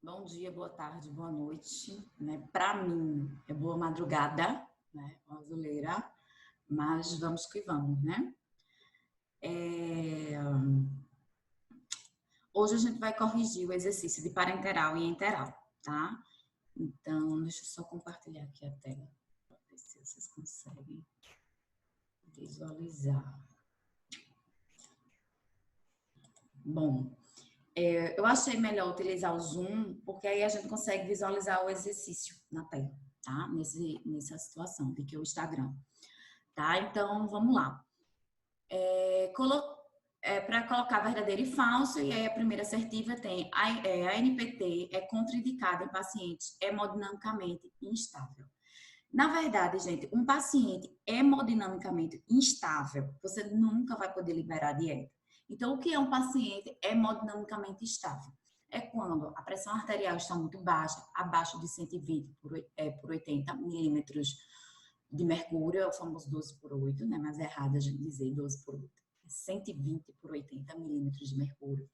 Bom dia, boa tarde, boa noite, né? Para mim é boa madrugada, né? Azuleira, mas vamos que vamos, né? É, Hoje a gente vai corrigir o exercício de parenteral e enteral, tá? Então, deixa eu só compartilhar aqui a tela para ver se vocês conseguem visualizar. Bom, eu achei melhor utilizar o Zoom, porque aí a gente consegue visualizar o exercício na tela, tá? Nessa situação de que é o Instagram. Tá? Então, vamos lá. Para colocar verdadeiro e falso, e aí a primeira assertiva tem a NPT é contraindicada em pacientes hemodinamicamente instável. Na verdade, gente, um paciente hemodinamicamente instável, você nunca vai poder liberar a dieta. Então, o que é um paciente hemodinamicamente estável? É quando a pressão arterial está muito baixa, abaixo de 120 por 80 milímetros de mercúrio, é o famoso 12 por 8, né? Mas é errado a gente dizer 12 por 8. 120 por 80 milímetros de mercúrio.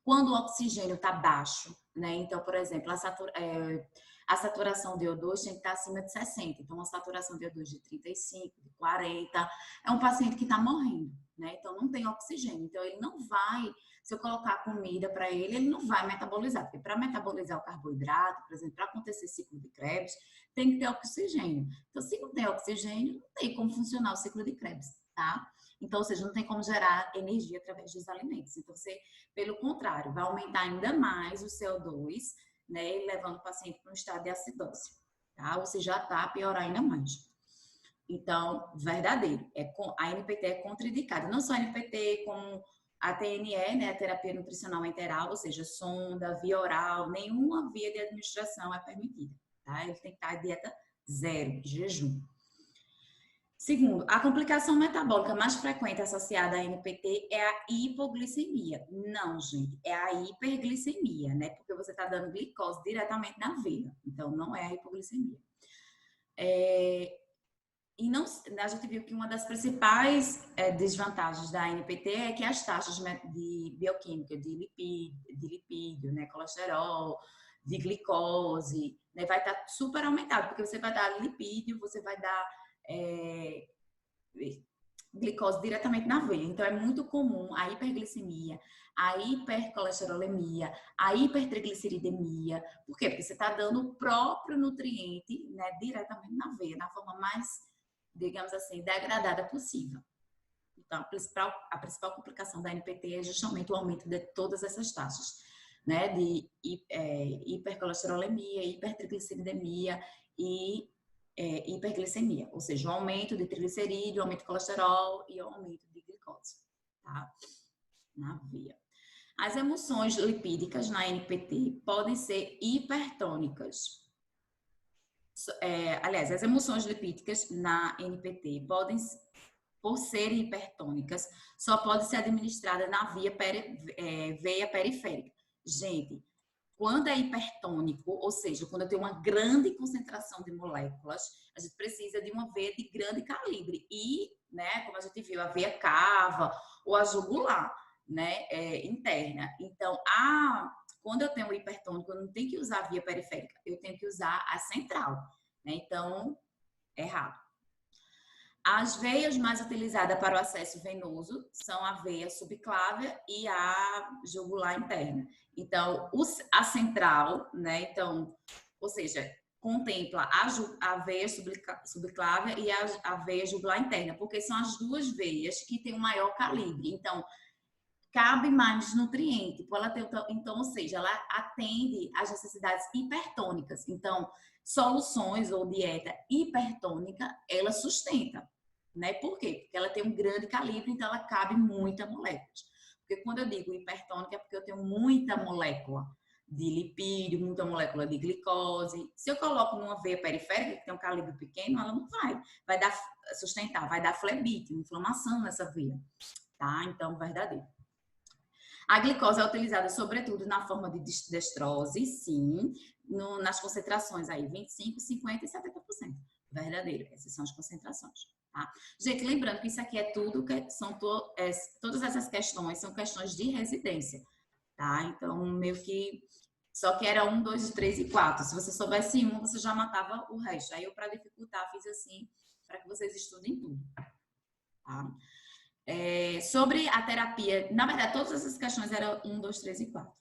Quando o oxigênio está baixo, né? Então, por exemplo, a saturação de O2 tem que estar acima de 60. Então, a saturação de O2 de 35, de 40, é um paciente que está morrendo, né? Então, não tem oxigênio. Então, ele não vai, se eu colocar comida para ele, ele não vai metabolizar. Porque para metabolizar o carboidrato, por exemplo, para acontecer ciclo de Krebs, tem que ter oxigênio. Então, se não tem oxigênio, não tem como funcionar o ciclo de Krebs, tá? Então, ou seja, não tem como gerar energia através dos alimentos. Então, você, pelo contrário, vai aumentar ainda mais o CO2, né, levando o paciente para um estado de acidose, tá? Ou seja, já tá a piorar ainda mais. Então, verdadeiro, a NPT é contraindicada. Não só a NPT, como a TNE, né, a terapia nutricional enteral, ou seja, sonda, via oral, nenhuma via de administração é permitida, tá? Ele tem que estar a dieta zero, jejum. Segundo, a complicação metabólica mais frequente associada à NPT é a hipoglicemia. Não, gente, é a hiperglicemia, né? Porque você está dando glicose diretamente na veia. Então, não é a hipoglicemia. E não, a gente viu que uma das principais desvantagens da NPT é que as taxas de bioquímica, de lipídio, né, colesterol, de glicose, né, vai estar super aumentado, porque você vai dar lipídio, você vai dar glicose diretamente na veia. Então, é muito comum a hiperglicemia, a hipercolesterolemia, a hipertrigliceridemia. Por quê? Porque você está dando o próprio nutriente, né, diretamente na veia, na forma mais, digamos assim, degradada possível. Então, a principal complicação da NPT é justamente o aumento de todas essas taxas, né, de hipercolesterolemia, hipertrigliceridemia e hiperglicemia, ou seja, o aumento de triglicerídeo, o aumento de colesterol e o aumento de glicose, tá? Na veia. As emulsões lipídicas na NPT podem ser hipertônicas. Aliás, as emulsões lipídicas na NPT podem, por serem hipertônicas, só pode ser administrada na veia periférica. Gente, quando é hipertônico, ou seja, quando eu tenho uma grande concentração de moléculas, a gente precisa de uma veia de grande calibre. E, né, como a gente viu, a veia cava ou a jugular, né, interna. Então, quando eu tenho um hipertônico, eu não tenho que usar a via periférica, eu tenho que usar a central. Né? Então, errado. As veias mais utilizadas para o acesso venoso são a veia subclávia e a jugular interna. Então, a central, né? Então, ou seja, contempla a veia subclávia e a veia jugular interna, porque são as duas veias que têm o maior calibre. Então, cabe mais nutriente. Então, ou seja, ela atende às necessidades hipertônicas. Então, soluções ou dieta hipertônica, ela sustenta. Né? Por quê? Porque ela tem um grande calibre, então ela cabe muita molécula. Porque quando eu digo hipertônica, é porque eu tenho muita molécula de lipídio, muita molécula de glicose. Se eu coloco numa veia periférica, que tem um calibre pequeno, ela não vai dar sustentar, vai dar flebite, inflamação nessa veia. Tá? Então, verdadeiro. A glicose é utilizada sobretudo na forma de destrose, sim, nas concentrações aí 25, 50 e 70%. Verdadeiro, essas são as concentrações. Tá? Gente, lembrando que isso aqui é tudo, todas essas questões são questões de residência, tá? Então, meio que Só que era 1, 2, 3 e 4. Se você soubesse um, você já matava o resto. Aí eu, para dificultar, fiz assim, para que vocês estudem tudo. Tá? Sobre a terapia, na verdade, todas essas questões eram 1, 2, 3 e 4.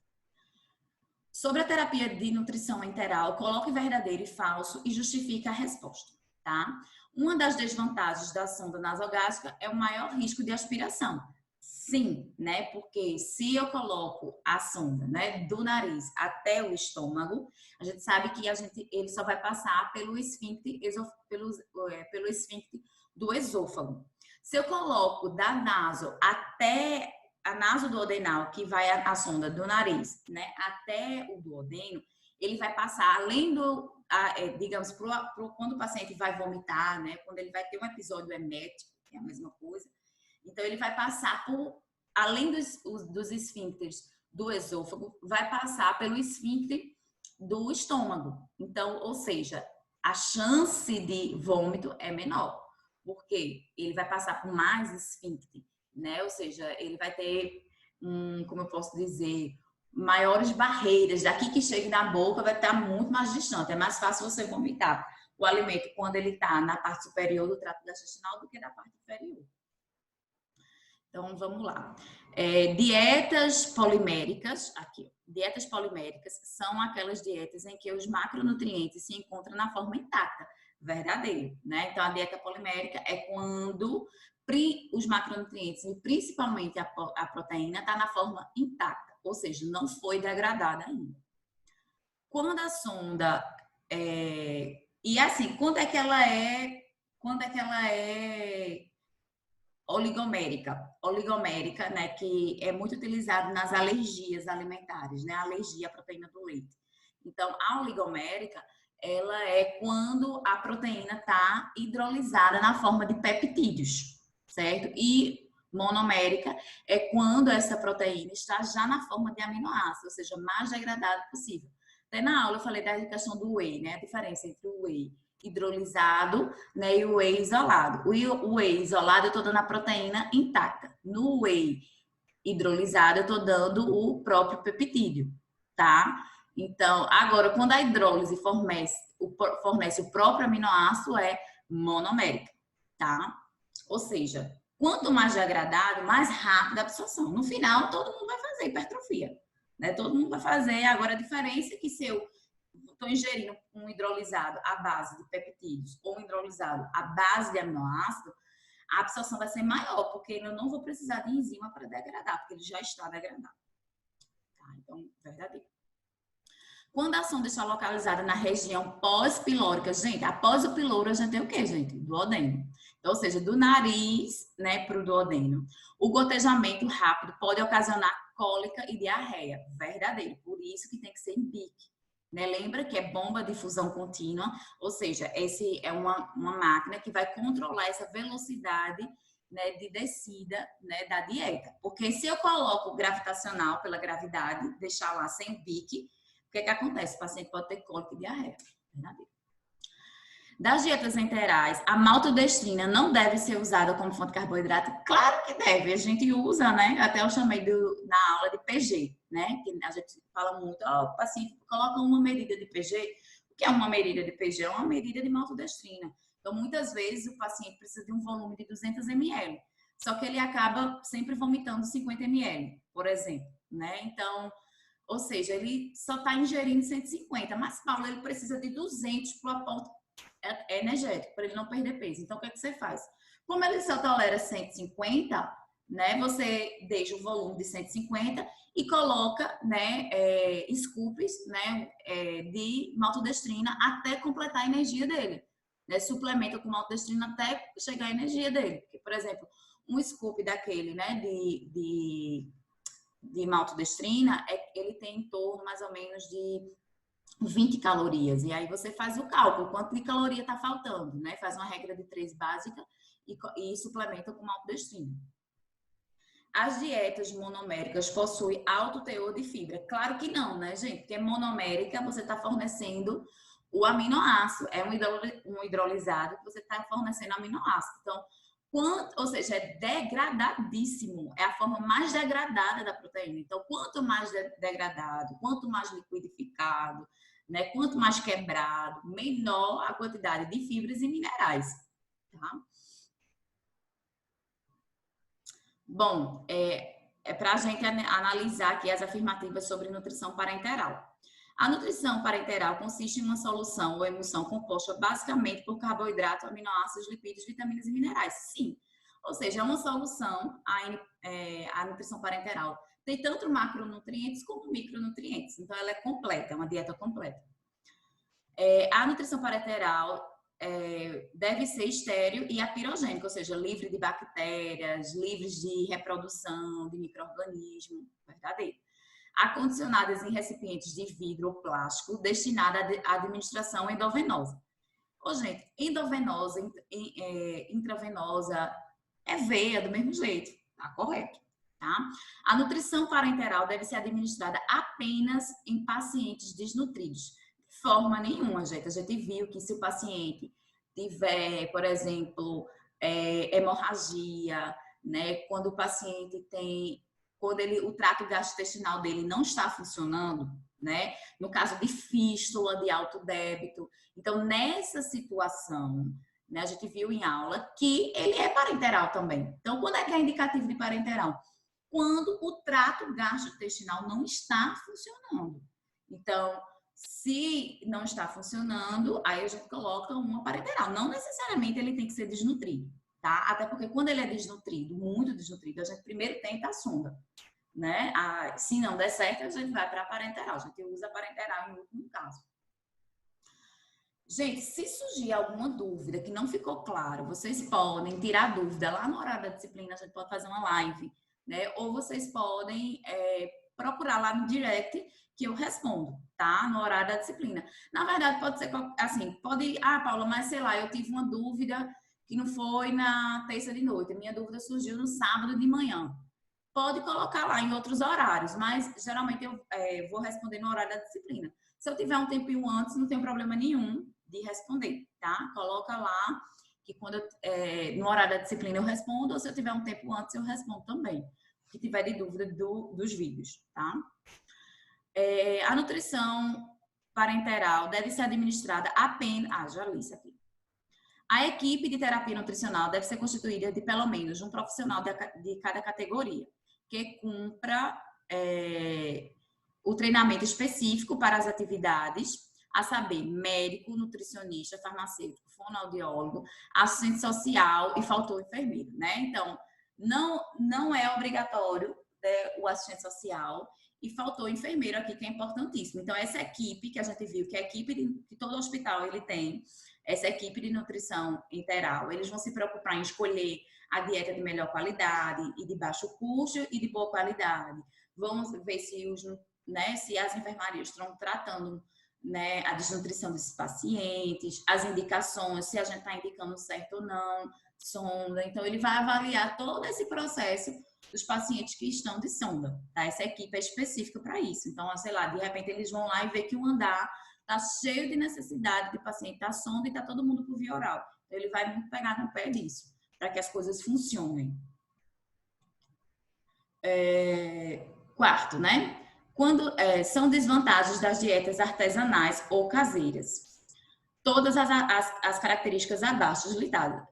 Sobre a terapia de nutrição enteral, coloque verdadeiro e falso e justifique a resposta, tá? Uma das desvantagens da sonda nasogástrica é o maior risco de aspiração. Sim, né? Porque se eu coloco a sonda, né, do nariz até o estômago, a gente sabe que ele só vai passar pelo esfíncter, pelo esfíncter do esôfago. Se eu coloco da naso até a nasoduodenal, que vai a sonda do nariz, né, até o duodeno, ele vai passar além digamos, quando o paciente vai vomitar, né, quando ele vai ter um episódio emético, que é a mesma coisa. Então, ele vai passar além dos esfíncteres do esôfago, vai passar pelo esfíncter do estômago. Então, ou seja, a chance de vômito é menor, porque ele vai passar por mais esfíncter, né? Ou seja, ele vai ter, como eu posso dizer, maiores barreiras. Daqui que chega na boca vai estar muito mais distante. É mais fácil você vomitar o alimento quando ele está na parte superior do trato intestinal do que na parte inferior. Então, vamos lá. Dietas poliméricas, aqui. Dietas poliméricas são aquelas dietas em que os macronutrientes se encontram na forma intacta. Verdadeiro, né? Então, a dieta polimérica é quando os macronutrientes, e principalmente a proteína, está na forma intacta, ou seja, não foi degradada ainda. Quando a sonda... E assim, quando é que ela é oligomérica, né, que é muito utilizado nas alergias alimentares, né, alergia à proteína do leite. Então, a oligomérica, ela é quando a proteína está hidrolisada na forma de peptídeos, certo? E monomérica é quando essa proteína está já na forma de aminoácido, ou seja, mais degradado possível. Até na aula eu falei da questão do whey, né, a diferença entre o whey hidrolisado, né, e o whey isolado. O whey isolado eu estou dando a proteína intacta. No whey hidrolisado eu estou dando o próprio peptídeo, tá? Então, agora, quando a hidrólise fornece o próprio aminoácido, é monomérica, tá? Ou seja, quanto mais degradado, mais rápida a absorção. No final, todo mundo vai fazer hipertrofia, né? Todo mundo vai fazer. Agora, a diferença é que se eu estou ingerindo um hidrolisado à base de peptídeos ou um hidrolisado à base de aminoácido, a absorção vai ser maior, porque eu não vou precisar de enzima para degradar, porque ele já está degradado. Tá? Então, verdadeiro. Quando a sonda está localizada na região pós-pilórica, gente, após o piloro a gente tem o quê, gente? Duodeno. Então, ou seja, do nariz, né, para o duodeno. O gotejamento rápido pode ocasionar cólica e diarreia. Verdadeiro. Por isso que tem que ser em pique. Né? Lembra que é bomba de difusão contínua, ou seja, esse é uma máquina que vai controlar essa velocidade, né, de descida, né, da dieta. Porque se eu coloco gravitacional pela gravidade, deixar lá sem pique, o que acontece? O paciente pode ter cólica e diarreia. Verdadeiro. Das dietas enterais, a maltodextrina não deve ser usada como fonte de carboidrato? Claro que deve, a gente usa, né? Até eu chamei na aula de PG, né? Que a gente fala muito, o paciente coloca uma medida de PG. O que é uma medida de PG? É uma medida de maltodextrina. Então, muitas vezes, o paciente precisa de um volume de 200 ml, só que ele acaba sempre vomitando 50 ml, por exemplo, né? Então, ou seja, ele só está ingerindo 150, mas Paulo, ele precisa de 200 para o aporte energético, para ele não perder peso. Então, o que é que você faz? Como ele só tolera 150, né, você deixa o volume de 150 e coloca, né, scoops, né, de maltodextrina até completar a energia dele. Né, suplementa com maltodextrina até chegar a energia dele. Porque, por exemplo, um scoop daquele, né, de maltodextrina, ele tem em torno mais ou menos de 20 calorias. E aí você faz o cálculo, quanto de caloria está faltando, né? Faz uma regra de 3 básica e suplementa com maltodextrina. As dietas monoméricas possuem alto teor de fibra? Claro que não, né, gente? Porque monomérica você está fornecendo o aminoácido, é um hidrolisado que você está fornecendo aminoácido. Então, ou seja, é degradadíssimo. É a forma mais degradada da proteína. Então, quanto mais degradado, quanto mais liquidificado, né, quanto mais quebrado, menor a quantidade de fibras e minerais. Tá? Bom, é para a gente analisar aqui as afirmativas sobre nutrição parenteral. A nutrição parenteral consiste em uma solução ou emulsão composta basicamente por carboidratos, aminoácidos, lipídios, vitaminas e minerais. Sim, ou seja, é uma solução, a nutrição parenteral tem tanto macronutrientes como micronutrientes. Então, ela é completa, é uma dieta completa. A nutrição parenteral deve ser estéril e apirogênica, ou seja, livre de bactérias, livres de reprodução de micro-organismos, verdadeiro. Acondicionadas em recipientes de vidro ou plástico, destinada à administração endovenosa. Ô, gente, endovenosa, intravenosa, é veia do mesmo jeito, tá correto, tá? A nutrição parenteral deve ser administrada apenas em pacientes desnutridos. De forma nenhuma, gente. A gente viu que se o paciente tiver, por exemplo, hemorragia, né? Quando o paciente tem, quando o trato gastrointestinal dele não está funcionando, né? No caso de fístula, de alto débito. Então, nessa situação, né, a gente viu em aula que ele é parenteral também. Então, quando é que é indicativo de parenteral? Quando o trato gastrointestinal não está funcionando. Então, se não está funcionando, aí a gente coloca uma parenteral. Não necessariamente ele tem que ser desnutrido, tá? Até porque quando ele é desnutrido, muito desnutrido, a gente primeiro tenta a sonda, né? Se não der certo, a gente vai para a parenteral. A gente usa a parenteral em último caso. Gente, se surgir alguma dúvida que não ficou claro, vocês podem tirar a dúvida lá no horário da disciplina, a gente pode fazer uma live, né? Ou vocês podem procurar lá no direct que eu respondo, tá? No horário da disciplina. Na verdade, pode ser assim, pode, Paula, mas sei lá, eu tive uma dúvida que não foi na terça de noite, a minha dúvida surgiu no sábado de manhã. Pode colocar lá em outros horários, mas geralmente eu vou responder no horário da disciplina. Se eu tiver um tempinho antes, não tem problema nenhum de responder, tá? Coloca lá que quando no horário da disciplina eu respondo, ou se eu tiver um tempo antes, eu respondo também. Que tiver de dúvida dos vídeos, tá? A nutrição parenteral deve ser administrada apenas... já li isso aqui. A equipe de terapia nutricional deve ser constituída de pelo menos um profissional de cada categoria, que cumpra o treinamento específico para as atividades, a saber, médico, nutricionista, farmacêutico, fonoaudiólogo, assistente social e faltou enfermeiro, né? Então, não é obrigatório, né, o assistente social e faltou enfermeiro aqui, que é importantíssimo. Então, essa equipe que a gente viu, que é a equipe que todo hospital ele tem, essa equipe de nutrição interal, eles vão se preocupar em escolher a dieta de melhor qualidade e de baixo custo e de boa qualidade. Vamos ver se as enfermarias estão tratando, né, a desnutrição desses pacientes, as indicações, se a gente está indicando certo ou não, sonda. Então, ele vai avaliar todo esse processo dos pacientes que estão de sonda, tá? Essa equipe é específica para isso. Então, sei lá, de repente eles vão lá e ver que o andar está cheio de necessidade de paciente da sonda e está todo mundo por via oral. Então, ele vai muito pegar no pé disso, para que as coisas funcionem. Quarto, né? Quando são desvantagens das dietas artesanais ou caseiras. Todas as características abaixo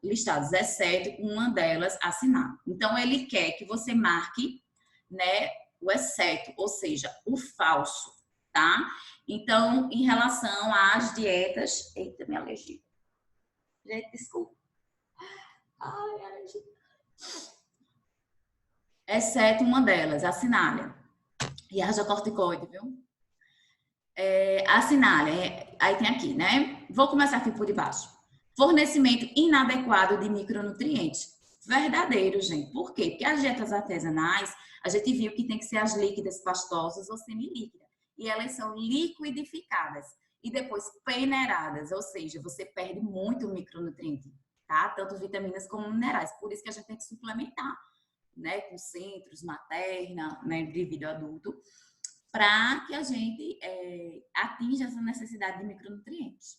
listadas, exceto uma delas assinar. Então, ele quer que você marque, né, o exceto, ou seja, o falso, tá? Então, em relação às dietas... Eita, minha alergia. Gente, desculpa. Ai, alergia. Exceto uma delas, a sinália. E haja corticoide, viu? A sinália, aí tem aqui, né? Vou começar aqui por debaixo. Fornecimento inadequado de micronutrientes. Verdadeiro, gente. Por quê? Porque as dietas artesanais, a gente viu que tem que ser as líquidas, pastosas ou semilíquidas. E elas são liquidificadas e depois peneiradas, ou seja, você perde muito micronutriente, tá? Tanto vitaminas como minerais. Por isso que a gente tem que suplementar, né? Com centros, materna, né? Indivíduo adulto, para que a gente atinja essa necessidade de micronutrientes.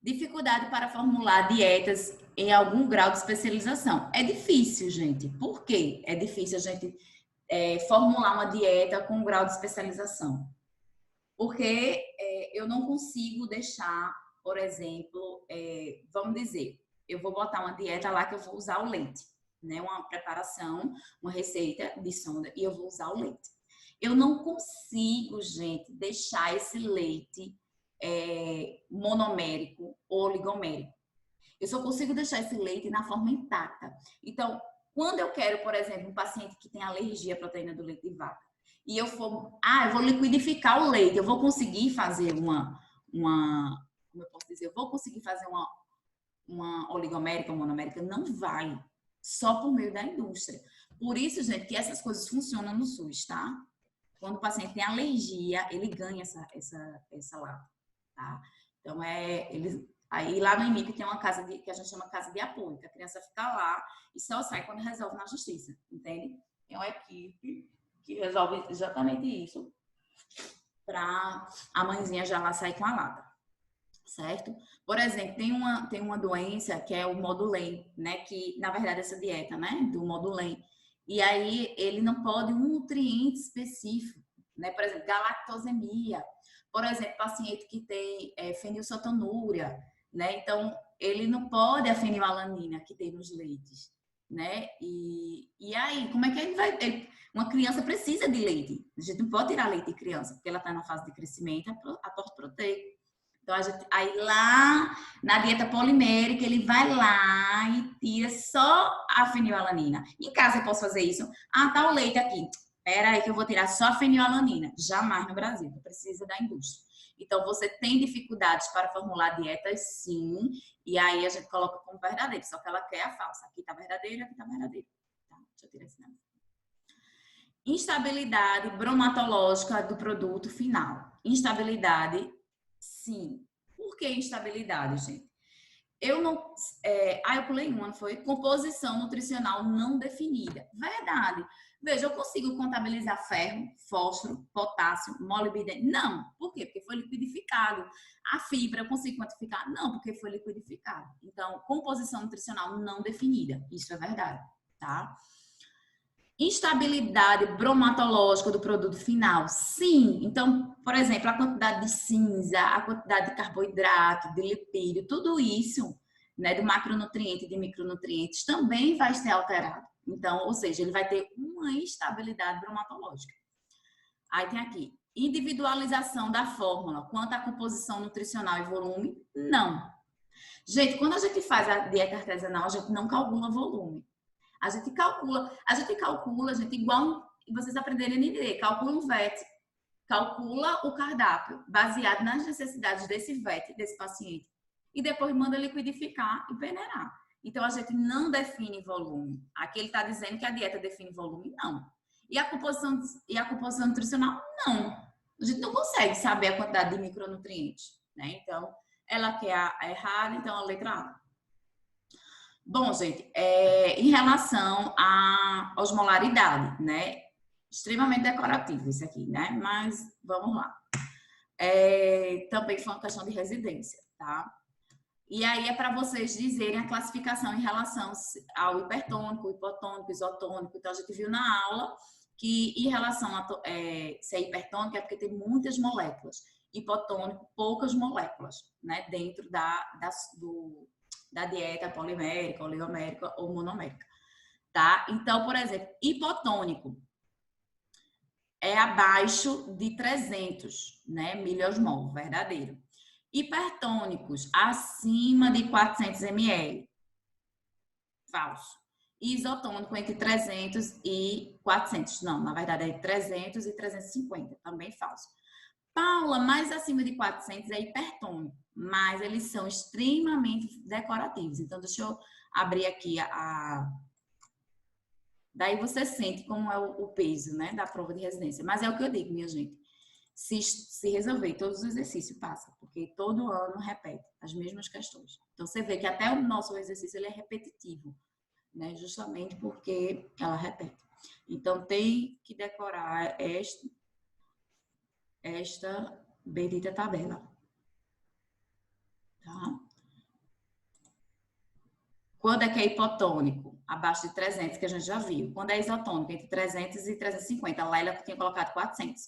Dificuldade para formular dietas em algum grau de especialização. É difícil, gente. Por quê? É difícil a gente formular uma dieta com um grau de especialização. Porque eu não consigo deixar, por exemplo, vamos dizer, eu vou botar uma dieta lá que eu vou usar o leite, né? Uma preparação, uma receita de sonda e eu vou usar o leite. Eu não consigo, gente, deixar esse leite monomérico ou oligomérico. Eu só consigo deixar esse leite na forma intacta. Então, quando eu quero, por exemplo, um paciente que tem alergia à proteína do leite de vaca, e eu eu vou liquidificar o leite, eu vou conseguir fazer como eu posso dizer, eu vou conseguir fazer uma oligomérica, uma monomérica? Não vai. Só por meio da indústria. Por isso, gente, que essas coisas funcionam no SUS, tá? Quando o paciente tem alergia, ele ganha essa lata, tá? Então, aí lá no IMIP tem uma casa que a gente chama casa de apoio, que a criança fica lá e só sai quando resolve na justiça, entende? Tem uma equipe que resolve exatamente isso para a mãezinha já lá sair com a lata, certo? Por exemplo, tem uma doença que é o Modulem, né? Que, na verdade, essa dieta, né? Do Modulem. E aí, ele não pode um nutriente específico, né? Por exemplo, galactosemia. Por exemplo, paciente que tem fenilcetonúria, né? Então, ele não pode a fenilalanina que tem nos leites, né? E aí, como é que ele vai... Uma criança precisa de leite. A gente não pode tirar leite de criança, porque ela está na fase de crescimento, aporte proteico. Então, aí lá na dieta polimérica, ele vai lá e tira só a fenilalanina. Em casa eu posso fazer isso. Ah, tá o leite aqui. Espera aí que eu vou tirar só a fenilalanina. Jamais no Brasil, precisa da indústria. Então, você tem dificuldades para formular dietas, sim. E aí a gente coloca como verdadeiro. Só que ela quer a falsa. Aqui tá verdadeiro, aqui tá verdadeiro. Tá? Deixa eu tirar esse nome. Instabilidade bromatológica do produto final. Instabilidade, sim. Por que instabilidade, gente? Eu não. Eu pulei uma, não foi? Composição nutricional não definida. Verdade. Veja, eu consigo contabilizar ferro, fósforo, potássio, molibdênio? Não. Por quê? Porque foi liquidificado. A fibra, eu consigo quantificar? Não, porque foi liquidificado. Então, composição nutricional não definida. Isso é verdade, tá? Instabilidade bromatológica do produto final? Sim. Então, por exemplo, a quantidade de cinza, a quantidade de carboidrato, de lipídio, tudo isso, né, de macronutrientes e de micronutrientes também vai ser alterado. Então, ou seja, ele vai ter uma instabilidade bromatológica. Aí tem aqui, individualização da fórmula quanto à composição nutricional e volume? Não. Gente, quando a gente faz a dieta artesanal, a gente não calcula volume. A gente calcula, gente, igual vocês aprenderem a entender, calcula um VET, calcula o cardápio, baseado nas necessidades desse VET, desse paciente, e depois manda liquidificar e peneirar. Então, a gente não define volume. Aqui ele está dizendo que a dieta define volume, não. E a composição nutricional, não. A gente não consegue saber a quantidade de micronutrientes, né? Então, ela quer a errada, então a letra A. Bom, gente, em relação à osmolaridade, né? Extremamente decorativo isso aqui, né? Mas vamos lá. Também foi uma questão de residência, tá? E aí é para vocês dizerem a classificação em relação ao hipertônico, hipotônico, isotônico. Então, a gente viu na aula que em relação a se é hipertônico é porque tem muitas moléculas. Hipotônico, poucas moléculas, né? Dentro da dieta polimérica, oligomérica ou monomérica, tá? Então, por exemplo, hipotônico é abaixo de 300, né, miliosmol, verdadeiro. Hipertônicos acima de 400 ml, falso. Isotônico entre 300 e 400, não, na verdade é 300 e 350, também falso. Paula, mais acima de 400 é hipertônico, mas eles são extremamente decorativos. Então, deixa eu abrir aqui Daí você sente como é o peso, né, da prova de residência. Mas é o que eu digo, minha gente. Se resolver todos os exercícios, passa. Porque todo ano repete as mesmas questões. Então, você vê que até o nosso exercício ele é repetitivo, né, justamente porque ela repete. Então, tem que decorar esta bendita tabela. Tá? Quando é que é hipotônico? Abaixo de 300, que a gente já viu. Quando é isotônico, entre 300 e 350. Lá ela tinha colocado 400.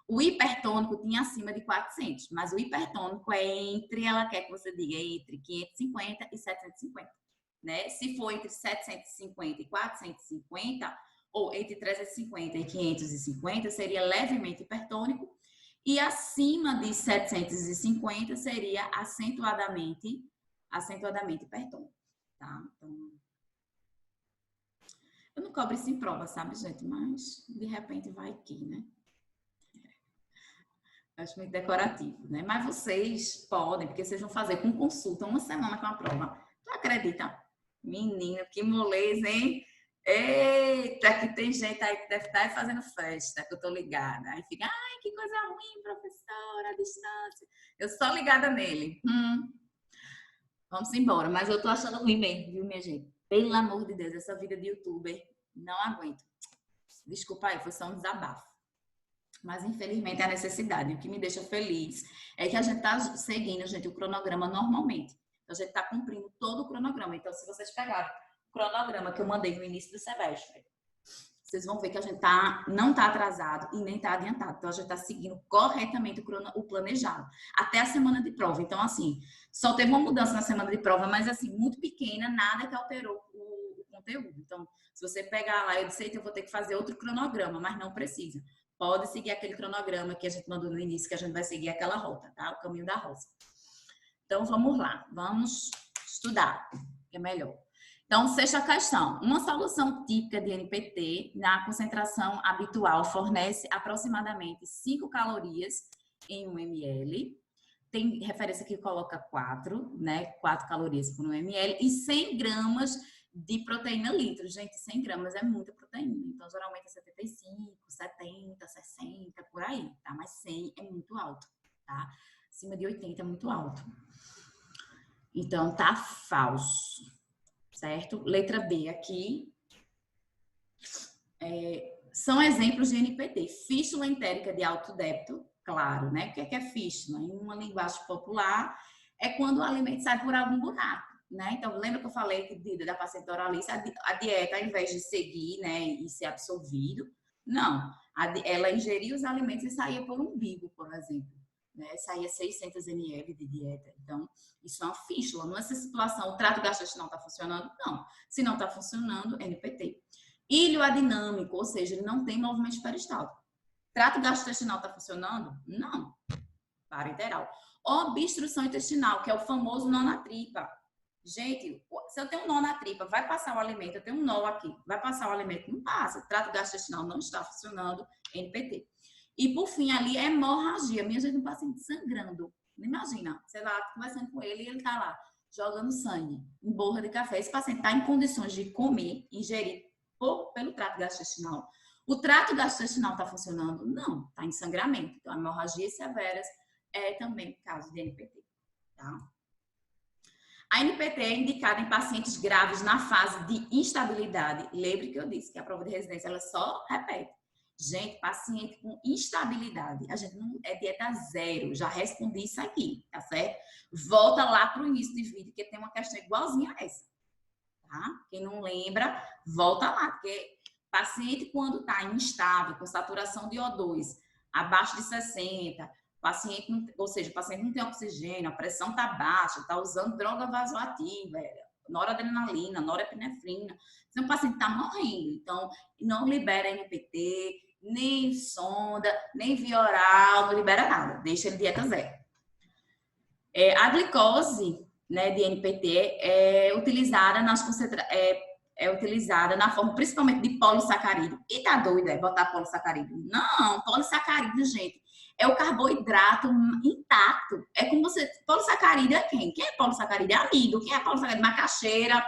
O hipertônico tinha acima de 400, mas o hipertônico é entre, ela quer que você diga, entre 550 e 750. Né? Se for entre 750 e 450, ou entre 350 e 550, seria levemente hipertônico. E acima de 750 seria acentuadamente hipertônico. Tá? Então, eu não cobro isso em prova, sabe, gente? Mas, de repente, vai aqui, né? Acho muito decorativo, né? Mas vocês podem, porque vocês vão fazer com consulta uma semana com a prova. Tu acredita? Menina, que moleza, hein? Eita, que tem gente aí que deve estar fazendo festa, que eu tô ligada. Aí fica, ai, que coisa ruim, professora, à distância. Eu só ligada nele. Vamos embora, mas eu tô achando ruim mesmo, viu, minha gente? Pelo amor de Deus, essa vida de youtuber, não aguento. Desculpa aí, foi só um desabafo. Mas, infelizmente, é a necessidade. O que me deixa feliz é que a gente está seguindo, gente, o cronograma normalmente. Então, a gente está cumprindo todo o cronograma. Então, se vocês pegarem o cronograma que eu mandei no início do semestre, vocês vão ver que a gente não está atrasado e nem está adiantado. Então, a gente está seguindo corretamente o planejado. Até a semana de prova. Então, assim, só teve uma mudança na semana de prova, mas, assim, muito pequena, nada que alterou o conteúdo. Então, se você pegar lá, eu disse que eu vou ter que fazer outro cronograma, mas não precisa. Pode seguir aquele cronograma que a gente mandou no início, que a gente vai seguir aquela rota, tá? O caminho da rosa. Então, vamos lá. Vamos estudar, que é melhor. Então, sexta questão. Uma solução típica de NPT na concentração habitual fornece aproximadamente 5 calorias em 1 ml. Tem referência que coloca 4, né? 4 calorias por 1 ml e 100 gramas de proteína litro. Gente, 100 gramas é muita proteína. Então, geralmente é 75, 70, 60, por aí, tá? Mas 100 é muito alto, tá? Acima de 80 é muito alto. Então, tá falso, certo? Letra B aqui. São exemplos de NPT. Fístula entérica de alto débito, claro, né? O que é fístula? Em uma linguagem popular, é quando o alimento sai por algum buraco. Né? Então, lembra que eu falei que da paciente oralista, a dieta, ao invés de seguir, né, e ser absorvido, não. Ela ingeria os alimentos e saía por umbigo, por exemplo. Né? Saía 600 ml de dieta. Então, isso é uma fístula. Nessa situação, o trato gastrointestinal está funcionando? Não. Se não está funcionando, NPT. Ilho adinâmico, ou seja, ele não tem movimento peristáltico. Trato gastrointestinal está funcionando? Não. Parenteral. Obstrução intestinal, que é o famoso nó na tripa. Gente, se eu tenho um nó na tripa, vai passar o alimento, eu tenho um nó aqui, vai passar o alimento? Não passa. O trato gastrointestinal não está funcionando, NPT. E, por fim, ali é hemorragia. Minha gente, um paciente sangrando. Imagina, sei lá, conversando com ele e ele está lá, jogando sangue em borra de café. Esse paciente está em condições de comer, ingerir pelo trato gastrointestinal. O trato gastrointestinal está funcionando? Não, está em sangramento. Então, hemorragias severas é também caso de NPT, tá? A NPT é indicada em pacientes graves na fase de instabilidade. Lembre que eu disse que a prova de residência ela só repete. Gente, paciente com instabilidade, a gente não é dieta zero. Já respondi isso aqui, tá certo? Volta lá para o início do vídeo, que tem uma questão igualzinha a essa. Tá? Quem não lembra, volta lá, porque paciente quando está instável, com saturação de O2 abaixo de 60, paciente, ou seja, o paciente não tem oxigênio, a pressão está baixa, está usando droga vasoativa, noradrenalina, norepinefrina, então o paciente está morrendo, então não libera NPT, nem sonda, nem via oral, não libera nada, deixa ele dieta zero. A glicose, né, de NPT é utilizada utilizada na forma principalmente de polissacarídeo. E tá doida, botar polissacarídeo? Não, polissacarídeo, gente, é o carboidrato intacto. É como você... Polissacarídeo é quem? Quem é polissacarídeo? É amido. Quem é polissacarídeo? Macaxeira,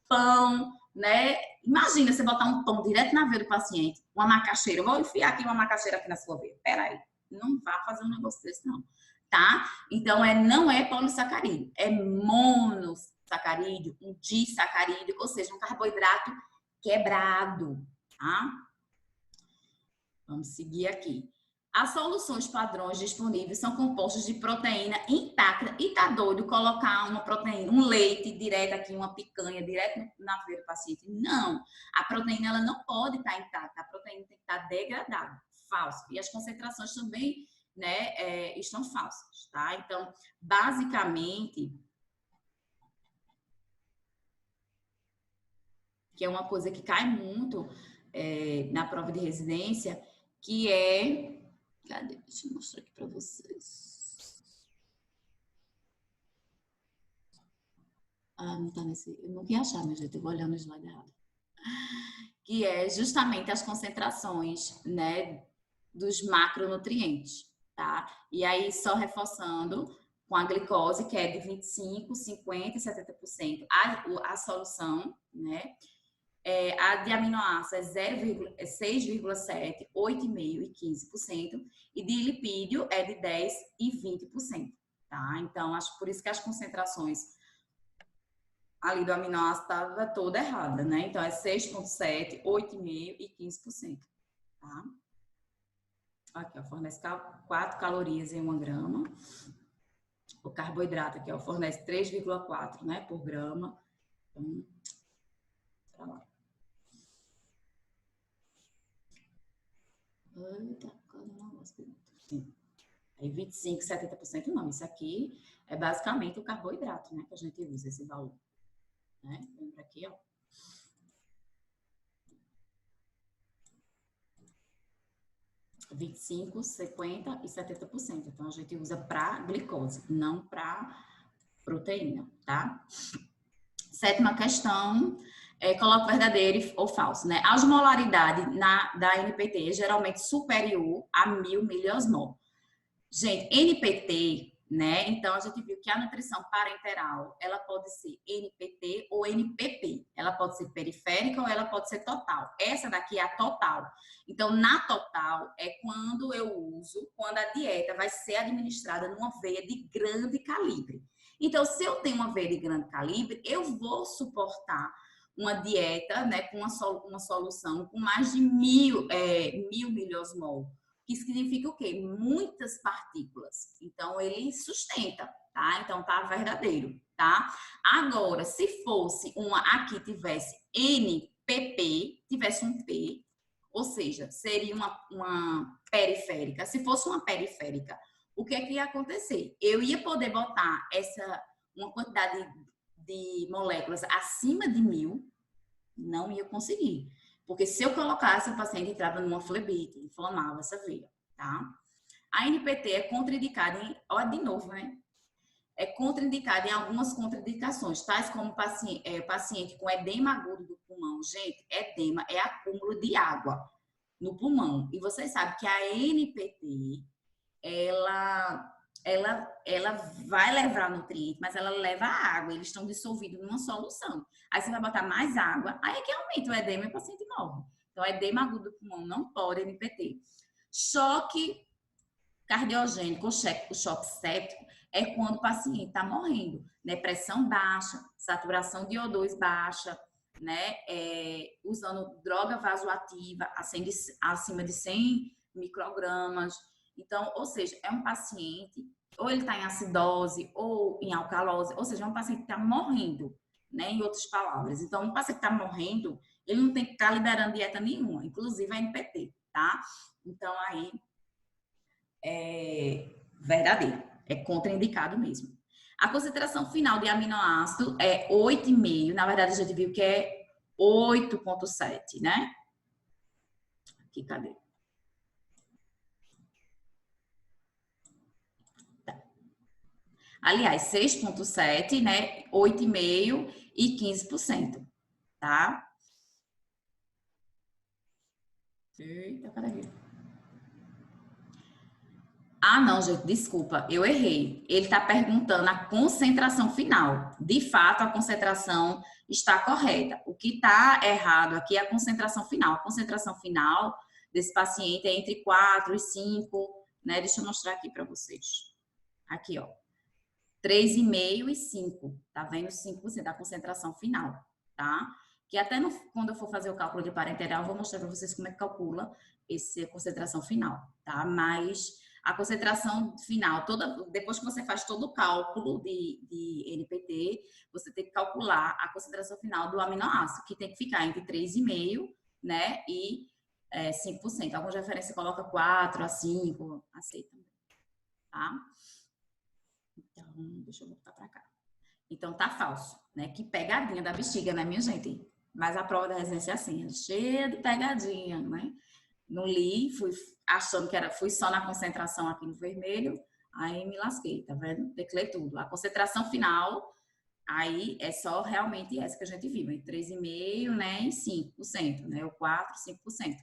pão, né? Imagina você botar um pão direto na veia do paciente, uma macaxeira. Eu vou enfiar aqui uma macaxeira aqui na sua veia. Peraí, não vá fazer um negócio desse, não. Tá? Então, não é polissacarídeo, é monossacarídeo, um disacarídeo, ou seja, um carboidrato quebrado, tá? Vamos seguir aqui. As soluções padrões disponíveis são compostas de proteína intacta. E tá doido colocar uma proteína, um leite direto aqui, uma picanha direto na veia do paciente? Não. A proteína ela não pode estar intacta. A proteína tem que estar degradada. Falso. E as concentrações também, né, estão falsas, tá? Então, basicamente, que é uma coisa que cai muito na prova de residência, que é... Cadê? Deixa eu mostrar aqui para vocês. Ah, não tá nesse... Eu não ia achar, meu jeito, eu vou olhar no slide errado. Que é justamente as concentrações, né, dos macronutrientes, tá? E aí, só reforçando, com a glicose, que é de 25%, 50% e 70%, a solução, né? A de aminoácidos é 6,7%, 8,5% e 15%, e de lipídio é de 10% e 20%, tá? Então, acho por isso que as concentrações ali do aminoácido estava toda errada, né? Então, é 6,7%, 8,5% e 15%, tá? Aqui, ó, fornece 4 calorias em 1 grama. O carboidrato aqui, ó, fornece 3,4, né, por grama. Então, pra lá. Eita, cadê o negócio? Aí 25%, 70% não. Isso aqui é basicamente o carboidrato, né? Que a gente usa esse valor. Né? Lembra aqui, ó. É 25%, 50% e 70%. Então, a gente usa para glicose, não para proteína, tá? Sétima questão. Coloca verdadeiro ou falso, né? A osmolaridade da NPT é geralmente superior a 1.000 miliosmol. Gente, NPT, né? Então, a gente viu que a nutrição parenteral, ela pode ser NPT ou NPP. Ela pode ser periférica ou ela pode ser total. Essa daqui é a total. Então, na total, é quando eu uso, quando a dieta vai ser administrada numa veia de grande calibre. Então, se eu tenho uma veia de grande calibre, eu vou suportar uma dieta, né, com uma solução com mais de 1.000 miliosmol. Que significa o quê? Muitas partículas. Então, ele sustenta, tá? Então, tá verdadeiro, tá? Agora, se fosse aqui tivesse NPP, tivesse um P, ou seja, seria uma periférica. Se fosse uma periférica, o que é que ia acontecer? Eu ia poder botar uma quantidade de moléculas acima de 1.000, não ia conseguir. Porque se eu colocasse, o paciente entrava numa flebite, inflamava essa veia, tá? A NPT é contraindicada olha de novo, né? É contraindicada em algumas contraindicações, tais como paciente com edema agudo do pulmão. Gente, edema é acúmulo de água no pulmão. E vocês sabem que a NPT, ela vai levar nutriente, mas ela leva água, eles estão dissolvidos numa solução. Aí você vai botar mais água, aí é que aumenta o edema e o paciente morre. Então, edema agudo do pulmão não pode NPT. Choque cardiogênico, o choque séptico, é quando o paciente está morrendo, né? Pressão baixa, saturação de O2 baixa, né? Usando droga vasoativa acima de 100 microgramas. Então, ou seja, é um paciente, ou ele está em acidose, ou em alcalose, ou seja, é um paciente que está morrendo, né? Em outras palavras. Então, um paciente que está morrendo, ele não tem que estar liberando dieta nenhuma, inclusive a NPT, tá? Então, aí é verdadeiro, é contraindicado mesmo. A concentração final de aminoácido é 8,5, na verdade a gente viu que é 8,7, né? Aqui, cadê? Tá. Aliás, 6,7, né? 8,5 e 15%, tá? Eita, peraí. Ah, não, gente, desculpa, eu errei. Ele está perguntando a concentração final. De fato, a concentração está correta. O que está errado aqui é a concentração final. A concentração final desse paciente é entre 4 e 5, né? Deixa eu mostrar aqui para vocês. Aqui, ó. 3,5 e 5. Tá vendo? 5% da concentração final, tá? Que até quando eu for fazer o cálculo de parenteral, eu vou mostrar para vocês como é que calcula, essa concentração final, tá? Mas a concentração final, depois que você faz todo o cálculo de NPT, você tem que calcular a concentração final do aminoácido, que tem que ficar entre 3,5, né, e 5%. Algumas referências colocam 4 a 5, aceita também, tá? Então, deixa eu voltar para cá. Então, tá falso, né? Que pegadinha da bexiga, né, minha gente? Mas a prova da residência é assim, cheia de pegadinha, né? Não li, fui achando que fui só na concentração aqui no vermelho, aí me lasquei, tá vendo? Declarei tudo. A concentração final, aí é só realmente essa que a gente viu, entre 3,5%, né, e 5%, né? O 4%, 5%.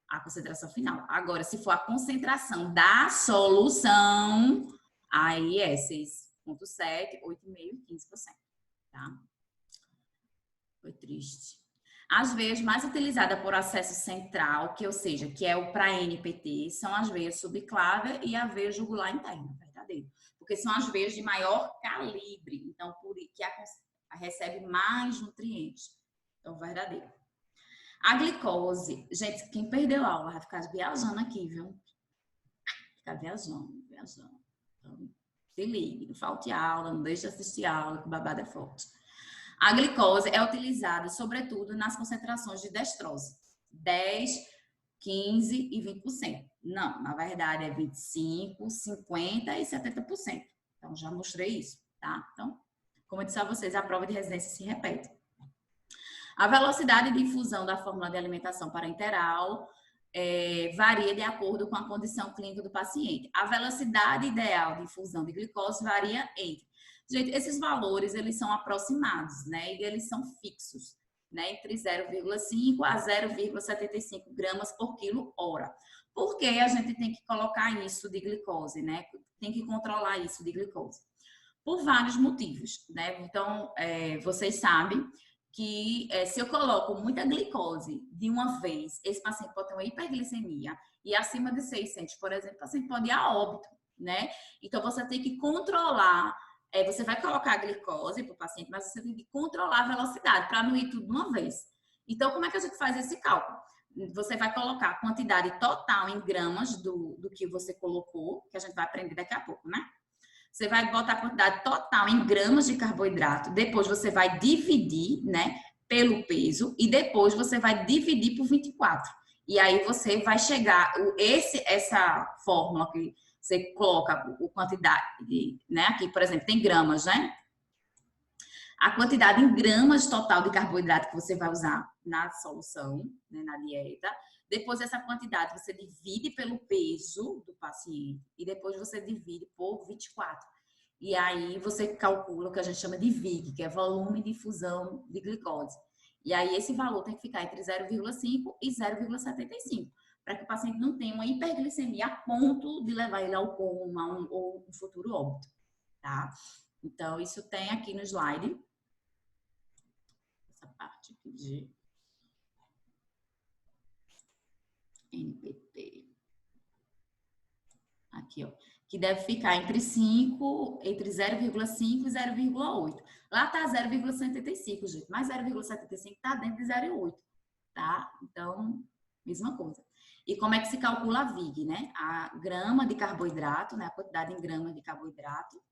A concentração final. Agora, se for a concentração da solução, aí é 6,7%, 8,5%, 15%, tá? Foi triste. As veias mais utilizadas por acesso central, ou seja, que é o para NPT, são as veias subclávia e a veia jugular interna, verdadeiro. Porque são as veias de maior calibre, então por que recebe mais nutrientes. Então, verdadeiro. A glicose, gente, quem perdeu a aula vai ficar viajando aqui, viu? Ficar viajando. Então, se ligue, não falte aula, não deixe de assistir aula, que o babado é forte. A glicose é utilizada, sobretudo, nas concentrações de destrose. 10, 15 e 20%. Não, na verdade é 25, 50 e 70%. Então, já mostrei isso, tá? Então, como eu disse a vocês, a prova de residência se repete. A velocidade de infusão da fórmula de alimentação parenteral varia de acordo com a condição clínica do paciente. A velocidade ideal de infusão de glicose varia entre... Gente, esses valores, eles são aproximados, né? E eles são fixos, né? Entre 0,5 a 0,75 gramas por quilo hora. Por que a gente tem que colocar isso de glicose, né? Tem que controlar isso de glicose. Por vários motivos, né? Então, vocês sabem que se eu coloco muita glicose de uma vez, esse paciente pode ter uma hiperglicemia e acima de 600, por exemplo, o paciente pode ir a óbito, né? Então, você tem que controlar, você vai colocar a glicose para o paciente, mas você tem que controlar a velocidade para não ir tudo de uma vez. Então, como é que a gente faz esse cálculo? Você vai colocar a quantidade total em gramas do que você colocou, que a gente vai aprender daqui a pouco, né? Você vai botar a quantidade total em gramas de carboidrato, depois você vai dividir, né, pelo peso e depois você vai dividir por 24. E aí você vai chegar, essa fórmula que você coloca a quantidade, né, aqui, por exemplo, tem gramas, né? A quantidade em gramas total de carboidrato que você vai usar na solução, né, na dieta. Depois, essa quantidade você divide pelo peso do paciente e depois você divide por 24. E aí você calcula o que a gente chama de VIG, que é volume de infusão de glicose. E aí esse valor tem que ficar entre 0,5 e 0,75, para que o paciente não tenha uma hiperglicemia a ponto de levar ele ao coma ou um futuro óbito, tá? Então, isso tem aqui no slide. Essa parte aqui de NPT. Aqui, ó. Que deve ficar entre 0,5 e 0,8. Lá tá 0,75, gente. Mas 0,75 tá dentro de 0,8, tá? Então, mesma coisa. E como é que se calcula a VIG, né? A grama de carboidrato, né? A quantidade em gramas de carboidrato,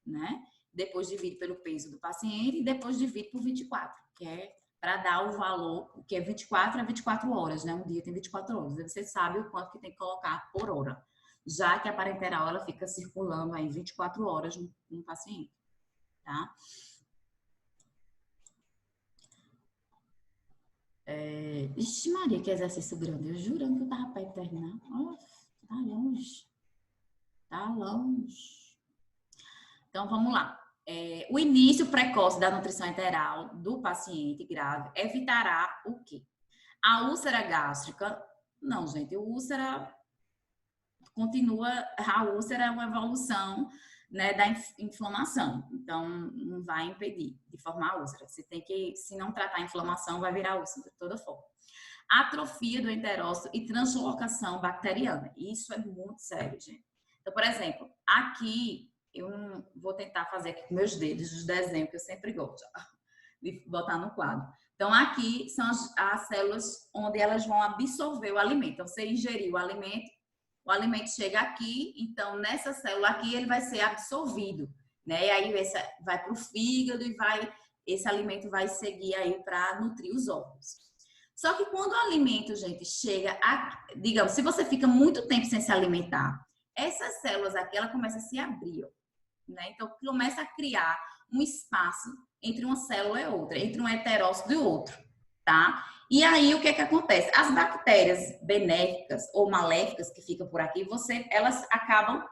né? Depois divide pelo peso do paciente e depois divide por 24, que é para dar o valor, que é 24 a 24 horas, né? Um dia tem 24 horas. Você sabe o quanto que tem que colocar por hora, já que a parenteral ela fica circulando aí 24 horas no paciente, tá? Ixi, Maria, que exercício grande. Eu jurando que eu tava perto de terminar. Nossa, tá longe. Tá longe. Então, vamos lá. O início precoce da nutrição enteral do paciente grave evitará o quê? A úlcera gástrica, não, gente, a úlcera é uma evolução, né, da inflamação, então não vai impedir de formar a úlcera. Você tem que, se não tratar a inflamação, vai virar úlcera de toda forma. Atrofia do enterócito e translocação bacteriana, isso é muito sério, gente. Então, por exemplo, aqui eu vou tentar fazer aqui com meus dedos os desenhos que eu sempre gosto. de botar no quadro. Então, aqui são as células onde elas vão absorver o alimento. Então, você ingeriu o alimento chega aqui, então, nessa célula aqui, ele vai ser absorvido, né? E aí, esse vai para o fígado e esse alimento vai seguir aí para nutrir os órgãos. Só que quando o alimento, gente, chega a, digamos, se você fica muito tempo sem se alimentar, essas células aqui, ela começa a se abrir, ó, né? Então, começa a criar um espaço entre uma célula e outra, entre um heterócito e outro, tá? E aí, o que que acontece? As bactérias benéficas ou maléficas que ficam por aqui, elas acabam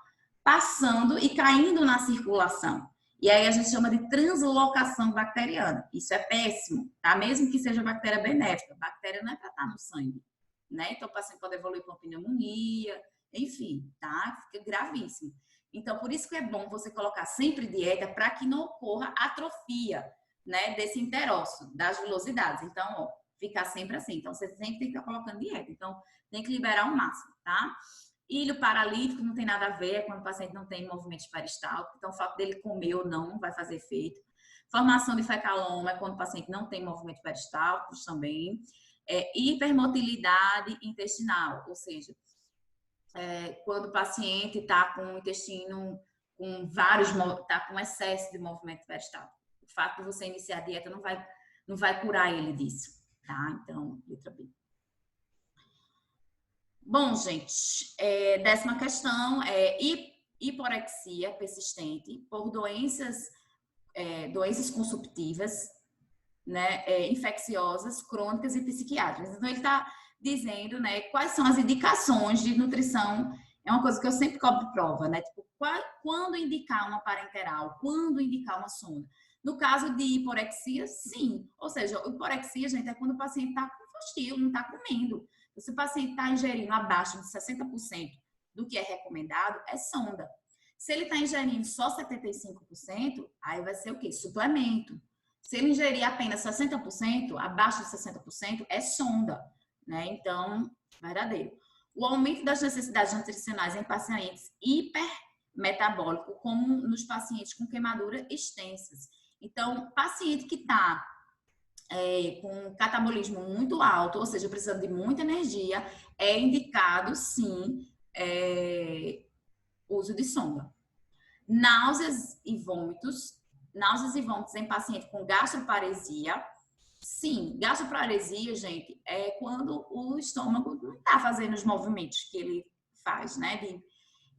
passando e caindo na circulação. E aí a gente chama de translocação bacteriana. Isso é péssimo, tá? Mesmo que seja bactéria benéfica. Bactéria não é para estar no sangue, né? Então o paciente pode evoluir com pneumonia, enfim, tá? Fica gravíssimo. Então, por isso que é bom você colocar sempre dieta para que não ocorra atrofia, né? Desse enterócito, das vilosidades. Então, ó, ficar sempre assim. Então, você sempre tem que estar colocando dieta. Então, tem que liberar o máximo, tá? Ilho paralítico não tem nada a ver quando o paciente não tem movimento peristáltico, então o fato dele comer ou não vai fazer efeito. Formação de fecaloma é quando o paciente não tem movimento peristáltico também. Hipermotilidade intestinal, ou seja, quando o paciente está com o intestino com está com excesso de movimento peristáltico. O fato de você iniciar a dieta não vai curar ele disso, tá? Então, letra B. Bom, gente, décima questão é hiporexia persistente por doenças consumptivas, né, infecciosas, crônicas e psiquiátricas. Então, ele está dizendo, né, quais são as indicações de nutrição. É uma coisa que eu sempre cobro prova, né? Tipo, quando indicar uma parenteral, quando indicar uma sonda. No caso de hiporexia, sim. Ou seja, hiporexia, gente, é quando o paciente está com fastio, não está comendo. Se o paciente está ingerindo abaixo de 60% do que é recomendado, é sonda. Se ele está ingerindo só 75%, aí vai ser o quê? Suplemento. Se ele ingerir apenas 60%, abaixo de 60%, é sonda, né? Então, verdadeiro. O aumento das necessidades nutricionais em pacientes hipermetabólicos, como nos pacientes com queimadura extensas. Então, paciente que está com catabolismo muito alto, ou seja, precisando de muita energia, é indicado, sim, uso de sonda. Náuseas e vômitos em paciente com gastroparesia. Sim, gastroparesia, gente, é quando o estômago não está fazendo os movimentos que ele faz, né?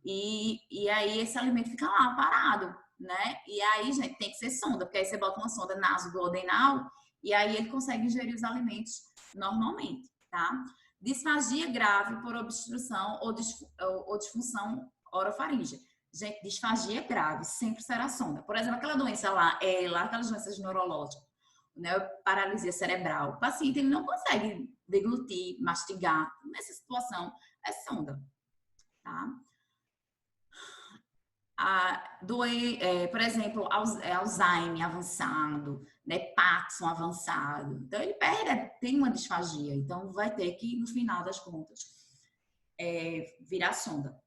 E aí esse alimento fica lá parado, né? E aí, gente, tem que ser sonda, porque aí você bota uma sonda nasoduodenal e aí ele consegue ingerir os alimentos normalmente, tá? Disfagia grave por obstrução ou disfunção orofaríngea. Gente, disfagia grave sempre será sonda. Por exemplo, aquela doença lá, aquelas doenças neurológicas, né, paralisia cerebral. O paciente ele não consegue deglutir, mastigar. Nessa situação, é sonda, tá? Por exemplo, Alzheimer avançado, né, Parkinson avançado. Então, ele tem uma disfagia. Então, vai ter que, no final das contas, virar sonda.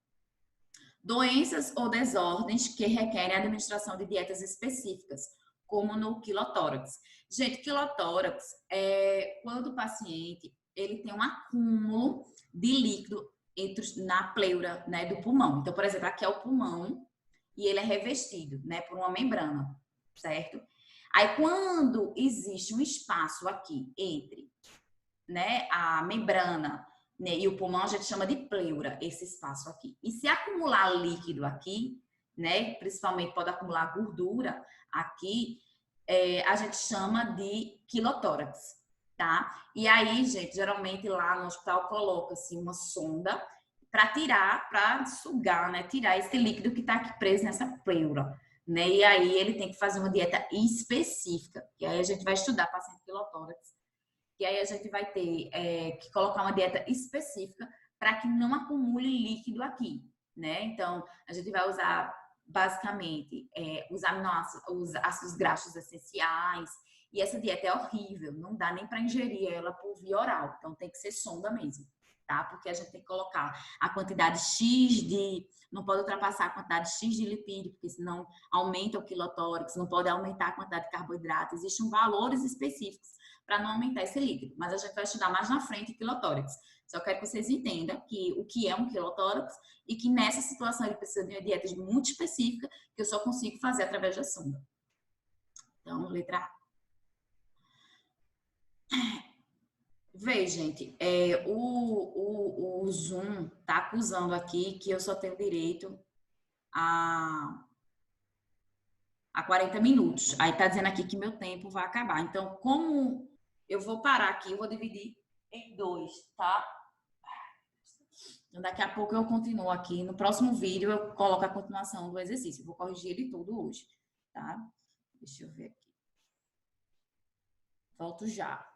Doenças ou desordens que requerem a administração de dietas específicas, como no quilotórax. Gente, quilotórax é quando o paciente ele tem um acúmulo de líquido na pleura, né, do pulmão. Então, por exemplo, aqui é o pulmão e ele é revestido, né, por uma membrana, certo? Aí, quando existe um espaço aqui entre, né, a membrana, né, e o pulmão, a gente chama de pleura, esse espaço aqui. E se acumular líquido aqui, né, principalmente pode acumular gordura aqui, a gente chama de quilotórax, tá? E aí, gente, geralmente lá no hospital coloca-se uma sonda para sugar, né, tirar esse líquido que está aqui preso nessa pleura, né? E aí ele tem que fazer uma dieta específica, e aí a gente vai estudar paciente quilotórax. E aí a gente vai ter que colocar uma dieta específica para que não acumule líquido aqui, né? Então, a gente vai usar basicamente os aminoácidos, os ácidos graxos essenciais. E essa dieta é horrível, não dá nem para ingerir ela por via oral. Então, tem que ser sonda mesmo, tá? Porque a gente tem que colocar a quantidade X de... Não pode ultrapassar a quantidade X de lipídio, porque senão aumenta o quilotórax, não pode aumentar a quantidade de carboidrato. Existem valores específicos para não aumentar esse líquido, mas a gente vai estudar mais na frente quilotórax. Só quero que vocês entendam que o que é um quilotórax e que nessa situação ele precisa de uma dieta muito específica que eu só consigo fazer através da sonda. Então, letra A. Veja, gente, o Zoom tá acusando aqui que eu só tenho direito a 40 minutos. Aí tá dizendo aqui que meu tempo vai acabar. Então, como eu vou parar aqui, eu vou dividir em 2, tá? Então, daqui a pouco eu continuo aqui. No próximo vídeo eu coloco a continuação do exercício. Eu vou corrigir ele todo hoje, tá? Deixa eu ver aqui. Volto já.